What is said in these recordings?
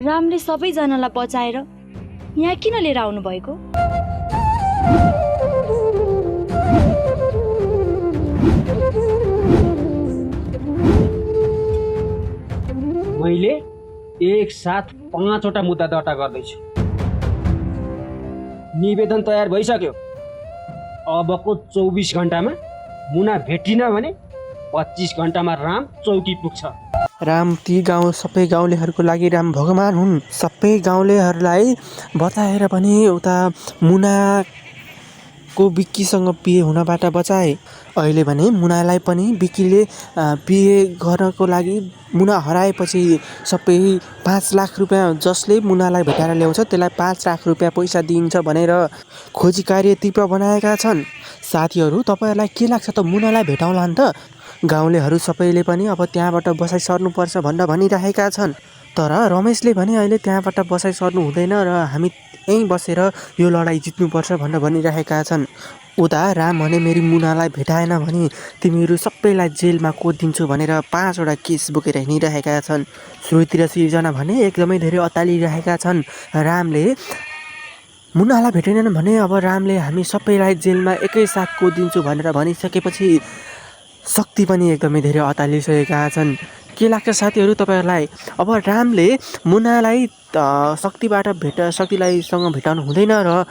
रामले सबैजनालाई बचाएर यहाँ किन लिएर आउनु भएको? मैले एक साथ 5 वटा मुद्दा दर्ता गर्दैछु। निवेदन तयार भइसक्यो। अबको 24 घण्टामा मुना भेटिन भने 25 घण्टामा राम चौकी पुग्छ। राम ती गाउँ सबै गाउँलेहरूको लागि राम भगवान हुन्। सबै गाउँलेहरूलाई बताएर पनि उता मुनाको बिक्कीसँग बिहे हुनबाट बचाए। अहिले भने मुनालाई पनि बिक्कीले बिहे गर्नको लागि मुना हराएपछि सबै 5 लाख रुपियाँ जसले मुनालाई भेटाएर ल्याउँछ त्यसलाई 5 लाख रुपियाँ पैसा दिइन्छ भनेर खोजी कार्य तीव्र बनाएका छन्। साथीहरू, तपाईँहरूलाई के लाग्छ त मुनालाई भेटाउला नि त? गाउँलेहरू सबैले पनि अब त्यहाँबाट बसाइ सर्नुपर्छ भनेर भनिरहेका छन्। तर रमेशले भने अहिले त्यहाँबाट बसाइ सर्नु हुँदैन र हामी यहीँ बसेर यो लडाइँ जित्नुपर्छ भनेर भनिरहेका छन्। उता राम भने मेरी मुनालाई भेटाएन भने तिमीहरू सबैलाई जेलमा कोदिन्छु भनेर 5 वटा केस बोकेर हिँडिरहेका छन्। श्रुति र सिर्जना भने एकदमै धेरै अत्तालिरहेका छन्। रामले मुनालाई भेटेनन् भने अब रामले हामी सबैलाई जेलमा एकैसाथ कोदिन्छु भनेर भनिसकेपछि शक्ति पनि एकदमै धेरै अत्तालिसकेका छन्। के लाग्छ साथीहरू तपाईँहरूलाई? अब रामले मुनालाई शक्तिलाईसँग भेटाउनु हुँदैन र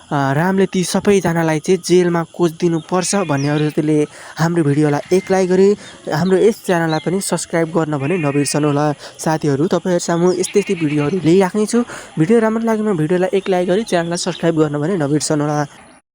रामले ती सबैजनालाई चाहिँ जेलमा कोचिदिनुपर्छ भन्नेहरूले हाम्रो भिडियोलाई एक लाइक गरी हाम्रो यस च्यानललाई पनि सब्सक्राइब गर्न भने नबिर्सनु होला। साथीहरू, तपाईँहरू सामु यस्तै भिडियोहरू ल्याइराख्नेछु। भिडियो राम्रो लाग्यो भने भिडियोलाई एक लाइक गरी च्यानललाई सब्सक्राइब गर्न भने नबिर्सनु होला।